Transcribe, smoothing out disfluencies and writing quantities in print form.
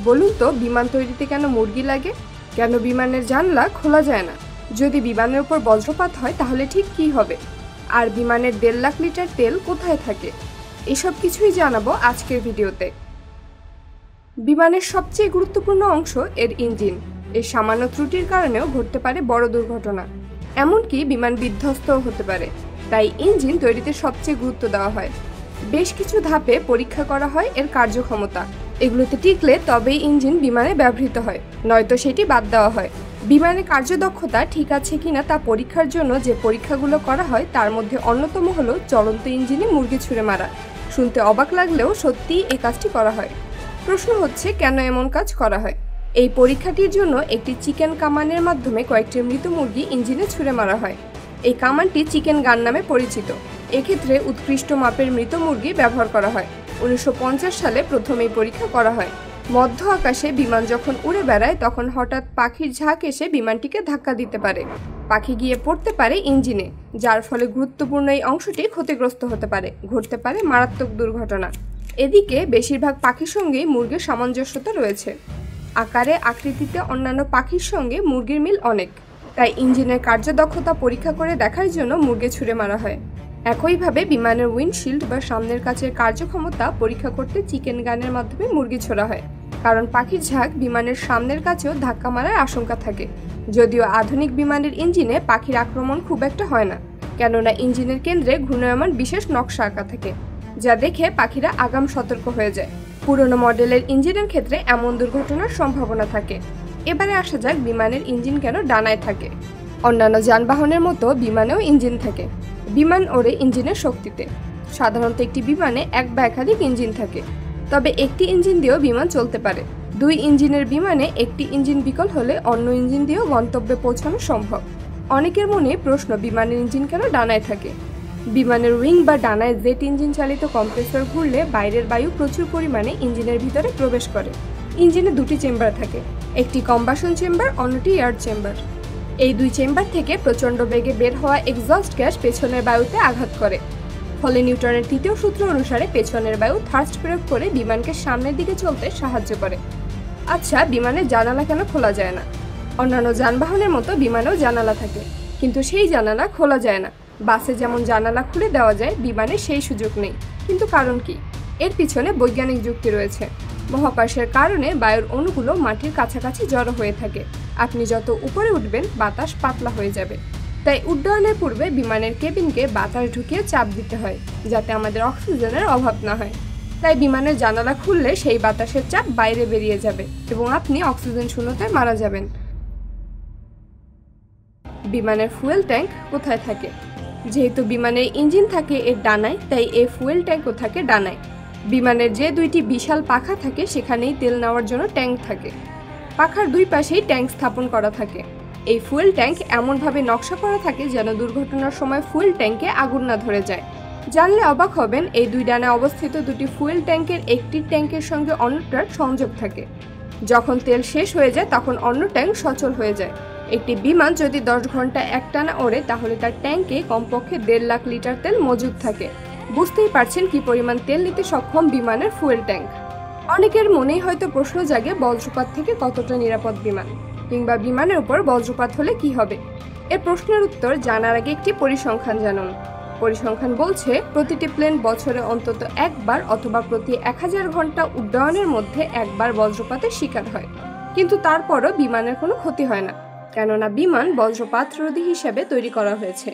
বলুন তো বিমান তৈরিতে কেন মুরগি লাগে? কেন বিমানের জানলা খোলা যায় না? যদি বিমানের উপর বজ্রপাত হয় তাহলে ঠিক কী হবে? আর বিমানের 1.5 লাখ লিটার তেল কোথায় থাকে? এসব কিছুই জানাবো আজকের ভিডিওতে। বিমানের সবচেয়ে গুরুত্বপূর্ণ অংশ এর ইঞ্জিন। এর সামান্য ত্রুটির কারণেও ঘটতে পারে বড় দুর্ঘটনা, এমনকি বিমান বিধ্বস্তও হতে পারে। তাই ইঞ্জিন তৈরিতে সবচেয়ে গুরুত্ব দেওয়া হয়। বেশ কিছু ধাপে পরীক্ষা করা হয় এর কার্যক্ষমতা। এগুলোতে টিকলে তবেই ইঞ্জিন বিমানে ব্যবহৃত হয়, নয়তো সেটি বাদ দেওয়া হয়। বিমানের কার্যদক্ষতা ঠিক আছে কিনা তা পরীক্ষার জন্য যে পরীক্ষাগুলো করা হয় তার মধ্যে অন্যতম হলো চলন্ত ইঞ্জিনে মুরগি ছুঁড়ে মারা। শুনতে অবাক লাগলেও সত্যিই এই কাজটি করা হয়। প্রশ্ন হচ্ছে, কেন এমন কাজ করা হয়? এই পরীক্ষাটির জন্য একটি চিকেন কামানের মাধ্যমে কয়েকটি মৃত মুরগি ইঞ্জিনে ছুঁড়ে মারা হয়। এই কামানটি চিকেন গান নামে পরিচিত। এক্ষেত্রে উৎকৃষ্ট মাপের মৃত মুরগি ব্যবহার করা হয়। 1950 সালে প্রথম এই পরীক্ষা করা হয়। মধ্য আকাশে বিমান যখন উড়ে বেড়ায় তখন হঠাৎ পাখির ঝাঁক এসে বিমানটিকে ধাক্কা দিতে পারে। পাখি গিয়ে পড়তে পারে ইঞ্জিনে, যার ফলে গুরুত্বপূর্ণ এই অংশটি ক্ষতিগ্রস্ত হতে পারে, ঘটতে পারে মারাত্মক দুর্ঘটনা। এদিকে বেশিরভাগ পাখির সঙ্গেই মুরগির সামঞ্জস্যতা রয়েছে। আকারে আকৃতিতে অন্যান্য পাখির সঙ্গে মুরগির মিল অনেক, তাই ইঞ্জিনের কার্যদক্ষতা পরীক্ষা করে দেখার জন্য মুরগি ছুঁড়ে মারা হয়। একইভাবে বিমানের উইন্ডশিল্ড বা সামনের কাচের কার্যক্ষমতা পরীক্ষা করতে চিকেন গানের মাধ্যমে মুরগি ছোড়া হয়, কারণ পাখির ঝাঁক বিমানের সামনের কাছেও ধাক্কা মারার আশঙ্কা থাকে। যদিও আধুনিক বিমানের ইঞ্জিনে পাখির আক্রমণ খুব একটা হয় না, কেননা ইঞ্জিনের কেন্দ্রে ঘূর্ণায়মান বিশেষ নকশা আঁকা থাকে, যা দেখে পাখিরা আগাম সতর্ক হয়ে যায়। পুরনো মডেলের ইঞ্জিনের ক্ষেত্রে এমন দুর্ঘটনার সম্ভাবনা থাকে। এবারে আসা যাক বিমানের ইঞ্জিন কেন ডানায় থাকে। অন্যান্য যানবাহনের মতো বিমানেও ইঞ্জিন থাকে। বিমান ওড়ে ইঞ্জিনের শক্তিতে। সাধারণত একটি বিমানে এক বা একাধিক ইঞ্জিন থাকে, তবে একটি ইঞ্জিন দিয়েও বিমান চলতে পারে। 2 ইঞ্জিনের বিমানে একটি ইঞ্জিন বিকল হলে অন্য ইঞ্জিন দিয়েও গন্তব্যে পৌঁছানো সম্ভব। অনেকের মনে প্রশ্ন, বিমানের ইঞ্জিন কেন ডানায় থাকে? বিমানের উইং বা ডানায় জেট ইঞ্জিন চালিত কম্প্রেসর ঘুরলে বাইরের বায়ু প্রচুর পরিমাণে ইঞ্জিনের ভিতরে প্রবেশ করে। ইঞ্জিনে 2টি চেম্বার থাকে, একটি কম্বাসন চেম্বার, অন্যটি এয়ার চেম্বার। এই 2 চেম্বার থেকে প্রচণ্ড বেগে বের হওয়া এক্সস্ট গ্যাস পেছনের বায়ুতে আঘাত করে, ফলে নিউটনের 3য় সূত্র অনুসারে পেছনের বায়ু থার্স্ট প্রয়োগ করে বিমানকে সামনের দিকে চলতে সাহায্য করে। আচ্ছা, বিমানের জানালা কেন খোলা যায় না? অন্যান্য যানবাহনের মতো বিমানেও জানালা থাকে, কিন্তু সেই জানালা খোলা যায় না। বাসে যেমন জানালা খুলে দেওয়া যায়, বিমানে সেই সুযোগ নেই। কিন্তু কারণ কি? এর পিছনে বৈজ্ঞানিক যুক্তি রয়েছে। মহাকাশের কারণে বায়ুর অণুগুলো মাটির কাছাকাছি জড়ো হয়ে থাকে। আপনি যত উপরে উঠবেন বাতাস পাতলা হয়ে যাবে। তাই উড্ডয়নের পূর্বে বিমানের কেবিনকে বাতাস ঢুকিয়ে চাপ দিতে হয়, যাতে আমাদের অক্সিজেনের অভাব না হয়। তাই বিমানের জানালা খুললে সেই বাতাসের চাপ বাইরে বেরিয়ে যাবে এবং আপনি অক্সিজেন শূন্যতায় মারা যাবেন। বিমানের ফুয়েল ট্যাঙ্ক কোথায় থাকে? যেহেতু বিমানের ইঞ্জিন থাকে এর ডানায়, তাই এই ফুয়েল ট্যাঙ্কও থাকে ডানায়। বিমানের যে 2টি বিশাল পাখা থাকে সেখানেই তেল নেওয়ার জন্য ট্যাঙ্ক থাকে। পাখার 2 পাশেই ট্যাঙ্ক স্থাপন করা থাকে। এই ফুয়েল ট্যাঙ্ক এমনভাবে নকশা করা থাকে যেন দুর্ঘটনার সময় ফুয়েল ট্যাঙ্কে আগুন না ধরে যায়। জানলে অবাক হবেন, এই 2 ডানায় অবস্থিত 2টি ফুয়েল ট্যাঙ্কের একটি ট্যাঙ্কের সঙ্গে অন্যটার সংযোগ থাকে। যখন তেল শেষ হয়ে যায় তখন অন্য ট্যাঙ্ক সচল হয়ে যায়। একটি বিমান যদি 10 ঘন্টা একটানা ওড়ে তাহলে তার ট্যাঙ্কে কমপক্ষে 1.5 লাখ লিটার তেল মজুদ থাকে। বুঝতেই পারছেন কি পরিমাণ তেল নিতে সক্ষম বিমানের ফুয়েল ট্যাঙ্ক। অনেকের মনেই হয়তো প্রশ্ন জাগে, বজ্রপাত থেকে কতটা নিরাপদ বিমান, কিংবা বিমানের উপর বজ্রপাত হলে কি হবে? এর প্রশ্নের উত্তর জানার আগে একটি পরিসংখ্যান জানুন। পরিসংখ্যান বলছে প্রতিটি প্লেন বছরে অন্তত একবার অথবা প্রতি 1000 ঘন্টা উড্ডয়নের মধ্যে একবার বজ্রপাতের শিকার হয়। কিন্তু তারপরও বিমানের কোনো ক্ষতি হয় না, কেননা বিমান বজ্রপাত রোধী হিসেবে তৈরি করা হয়েছে।